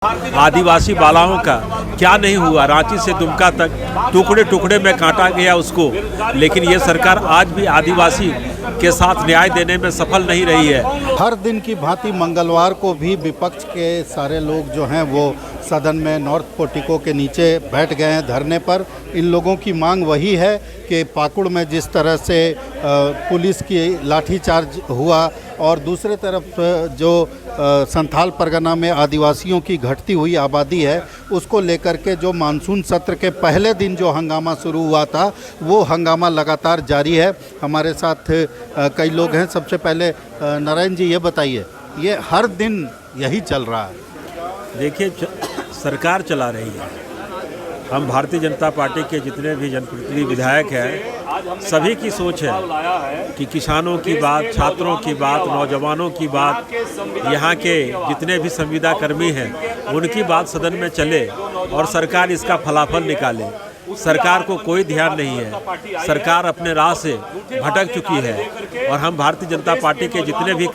आदिवासी बालाओं का क्या नहीं हुआ। रांची से दुमका तक टुकड़े टुकड़े में काटा गया उसको, लेकिन ये सरकार आज भी आदिवासी के साथ न्याय देने में सफल नहीं रही है। हर दिन की भांति मंगलवार को भी विपक्ष के सारे लोग जो हैं वो सदन में नॉर्थ पोर्टिको के नीचे बैठ गए हैं धरने पर। इन लोगों की मांग वही है कि पाकुड़ में जिस तरह से पुलिस की लाठीचार्ज हुआ और दूसरे तरफ जो संथाल परगना में आदिवासियों की घटती हुई आबादी है, उसको लेकर के जो मानसून सत्र के पहले दिन जो हंगामा शुरू हुआ था वो हंगामा लगातार जारी है। हमारे साथ कई लोग हैं। सबसे पहले नारायण जी, ये बताइए, ये हर दिन यही चल रहा है? देखिए, सरकार चला रही है। हम भारतीय जनता पार्टी के जितने भी जनप्रतिनिधि विधायक हैं, सभी की सोच है कि किसानों की बात, छात्रों की बात, नौजवानों की बात, यहाँ के जितने भी संविदा कर्मी हैं उनकी बात सदन में चले और सरकार इसका फलाफल निकाले। सरकार को कोई ध्यान नहीं है। सरकार अपने राह से भटक चुकी है और हम भारतीय जनता पार्टी के जितने भी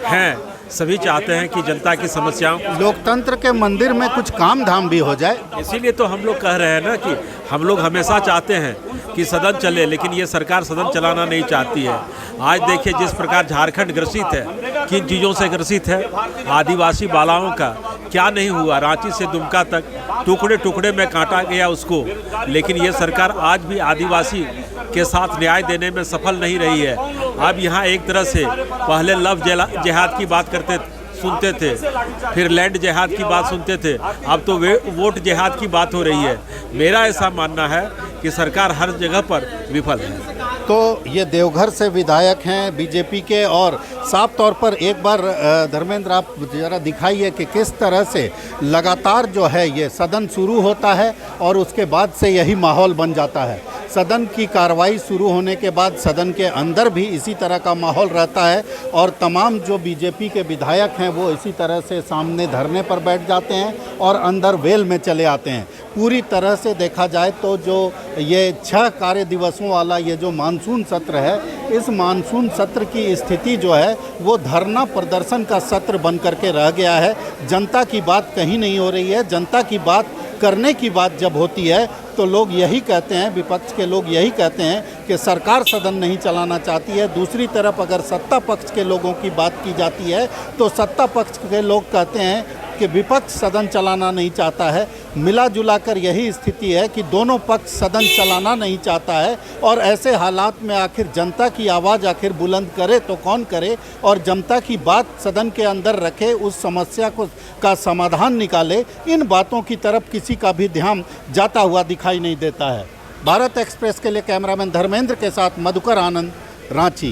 हैं सभी चाहते हैं कि जनता की समस्याओं, लोकतंत्र के मंदिर में कुछ काम धाम भी हो जाए। इसीलिए तो हम लोग कह रहे हैं ना कि हम लोग हमेशा चाहते हैं कि सदन चले, लेकिन ये सरकार सदन चलाना नहीं चाहती है। आज देखिए जिस प्रकार झारखंड ग्रसित है, किन चीज़ों से ग्रसित है। आदिवासी बालाओं का क्या नहीं हुआ। रांची से दुमका तक टुकड़े टुकड़े में काटा गया उसको, लेकिन ये सरकार आज भी आदिवासी के साथ न्याय देने में सफल नहीं रही है। अब यहाँ एक तरह से पहले लव जिहाद की बात सुनते थे, फिर लैंड जिहाद की बात सुनते थे, अब तो वोट जिहाद की बात हो रही है। मेरा ऐसा मानना है कि सरकार हर जगह पर विफल है। तो ये देवघर से विधायक हैं बीजेपी के, और साफ तौर पर एक बार धर्मेंद्र आप ज़रा दिखाइए कि किस तरह से लगातार जो है ये सदन शुरू होता है और उसके बाद से यही माहौल बन जाता है। सदन की कार्रवाई शुरू होने के बाद सदन के अंदर भी इसी तरह का माहौल रहता है और तमाम जो बीजेपी के विधायक हैं वो इसी तरह से सामने धरने पर बैठ जाते हैं और अंदर वेल में चले आते हैं। पूरी तरह से देखा जाए तो जो ये 6 कार्य दिवसों वाला ये जो मानसून सत्र है, इस मानसून सत्र की स्थिति जो है वो धरना प्रदर्शन का सत्र बन करके रह गया है। जनता की बात कहीं नहीं हो रही है। जनता की बात करने की बात जब होती है तो लोग यही कहते हैं, विपक्ष के लोग यही कहते हैं कि सरकार सदन नहीं चलाना चाहती है। दूसरी तरफ अगर सत्ता पक्ष के लोगों की बात की जाती है तो सत्ता पक्ष के लोग कहते हैं कि विपक्ष सदन चलाना नहीं चाहता है। मिला जुला कर यही स्थिति है कि दोनों पक्ष सदन चलाना नहीं चाहता है और ऐसे हालात में आखिर जनता की आवाज़ आखिर बुलंद करे तो कौन करे और जनता की बात सदन के अंदर रखे, उस समस्या का समाधान निकाले। इन बातों की तरफ किसी का भी ध्यान जाता हुआ दिखाई नहीं देता है। भारत एक्सप्रेस के लिए कैमरामैन धर्मेंद्र के साथ मधुकर आनंद, रांची।